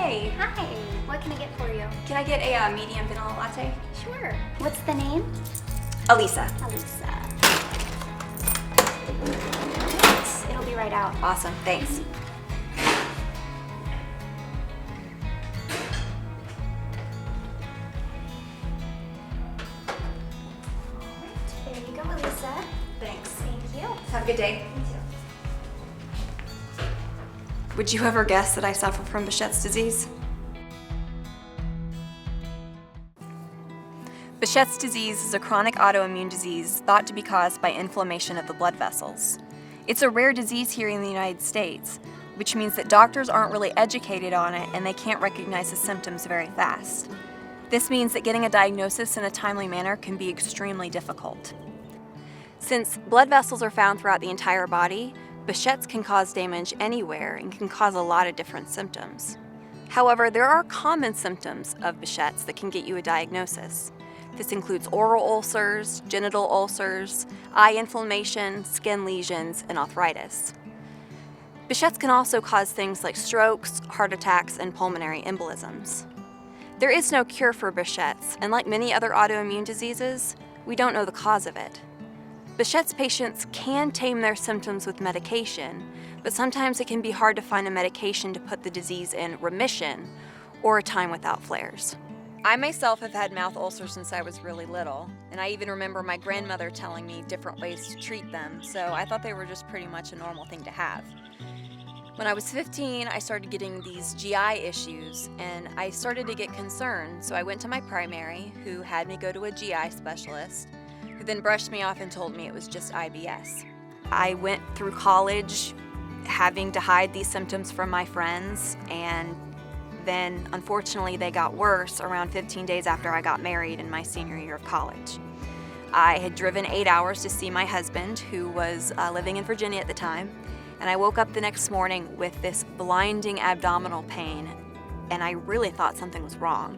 Hi. Hi, what can I get for you? Can I get a medium vanilla latte? Sure. What's the name? Alisa. Alisa. It'll be right out. Awesome, thanks. There you go, Alisa. Thanks. Thank you. Have a good day. You too. Would you ever guess that I suffer from Behcets disease? Behcets disease is a chronic autoimmune disease thought to be caused by inflammation of the blood vessels. It's a rare disease here in the United States, which means that doctors aren't really educated on it and they can't recognize the symptoms very fast. This means that getting a diagnosis in a timely manner can be extremely difficult. Since blood vessels are found throughout the entire body, Behcets can cause damage anywhere and can cause a lot of different symptoms. However, there are common symptoms of Behcets that can get you a diagnosis. This includes oral ulcers, genital ulcers, eye inflammation, skin lesions, and arthritis. Behcets can also cause things like strokes, heart attacks, and pulmonary embolisms. There is no cure for Behcets, and like many other autoimmune diseases, we don't know the cause of it. Behcets patients can tame their symptoms with medication, but sometimes it can be hard to find a medication to put the disease in remission or a time without flares. I myself have had mouth ulcers since I was really little, and I even remember my grandmother telling me different ways to treat them, so I thought they were just pretty much a normal thing to have. When I was 15, I started getting these GI issues, and I started to get concerned, so I went to my primary, who had me go to a GI specialist, who then brushed me off and told me it was just IBS. I went through college having to hide these symptoms from my friends, and then unfortunately they got worse around 15 days after I got married in my senior year of college. I had driven 8 hours to see my husband, who was living in Virginia at the time, and I woke up the next morning with this blinding abdominal pain, and I really thought something was wrong.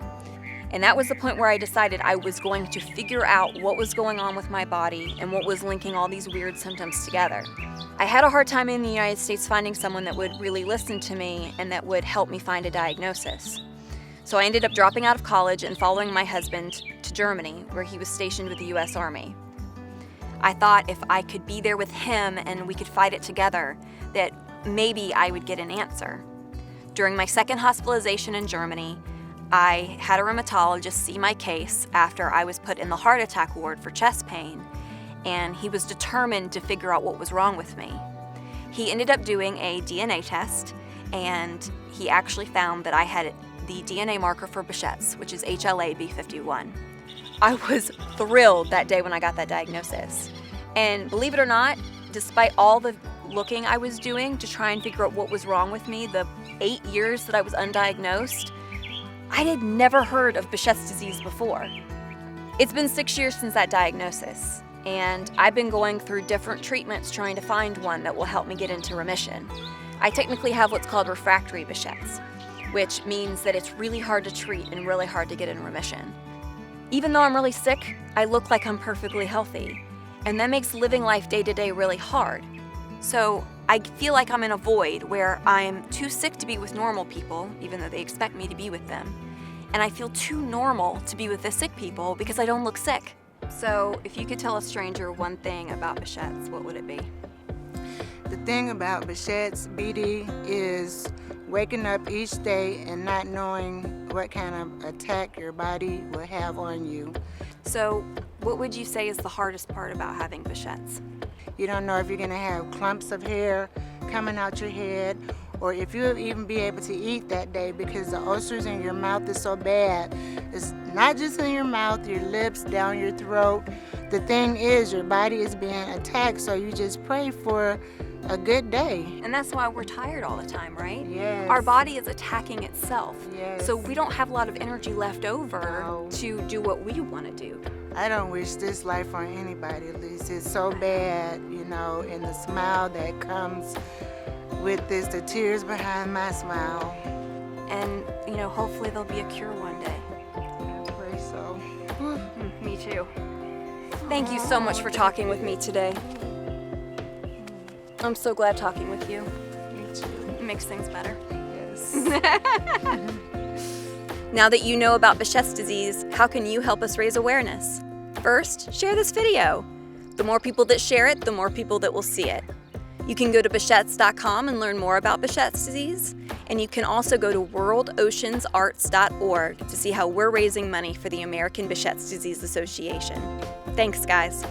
And that was the point where I decided I was going to figure out what was going on with my body and what was linking all these weird symptoms together. I had a hard time in the United States finding someone that would really listen to me and that would help me find a diagnosis. So I ended up dropping out of college and following my husband to Germany, where he was stationed with the US Army. I thought if I could be there with him and we could fight it together, that maybe I would get an answer. During my second hospitalization in Germany, I had a rheumatologist see my case after I was put in the heart attack ward for chest pain, and he was determined to figure out what was wrong with me. He ended up doing a DNA test, and he actually found that I had the DNA marker for Behcets, which is HLA-B51. I was thrilled that day when I got that diagnosis. And believe it or not, despite all the looking I was doing to try and figure out what was wrong with me, the 8 years that I was undiagnosed, I had never heard of Behcets disease before. It's been 6 years since that diagnosis, and I've been going through different treatments trying to find one that will help me get into remission. I technically have what's called refractory Behcets, which means that it's really hard to treat and really hard to get in remission. Even though I'm really sick, I look like I'm perfectly healthy, and that makes living life day to day really hard. So I feel like I'm in a void where I'm too sick to be with normal people, even though they expect me to be with them, and I feel too normal to be with the sick people because I don't look sick. So if you could tell a stranger one thing about Behcets, what would it be? The thing about Behcets, BD, is waking up each day and not knowing what kind of attack your body will have on you. So what would you say is the hardest part about having Behcets? You don't know if you're going to have clumps of hair coming out your head, or if you'll even be able to eat that day, because the ulcers in your mouth is so bad. It's not just in your mouth, your lips, down your throat. The thing is, your body is being attacked, so you just pray for a good day. And that's why we're tired all the time, right? Yes. Our body is attacking itself. Yes. So we don't have a lot of energy left over No. to do what we want to do. I don't wish this life on anybody, Alisa. It's so bad, you know, and the smile that comes with this, the tears behind my smile. And, you know, hopefully there'll be a cure one day. I pray so. Me too. Thank you so much for talking with me today. I'm so glad talking with you. Me too. It makes things better. Yes. Yes. Now that you know about Behcets disease, how can you help us raise awareness? First, share this video. The more people that share it, the more people that will see it. You can go to Behcets.com and learn more about Behcets disease, and you can also go to worldoceansarts.org to see how we're raising money for the American Behcets Disease Association. Thanks, guys.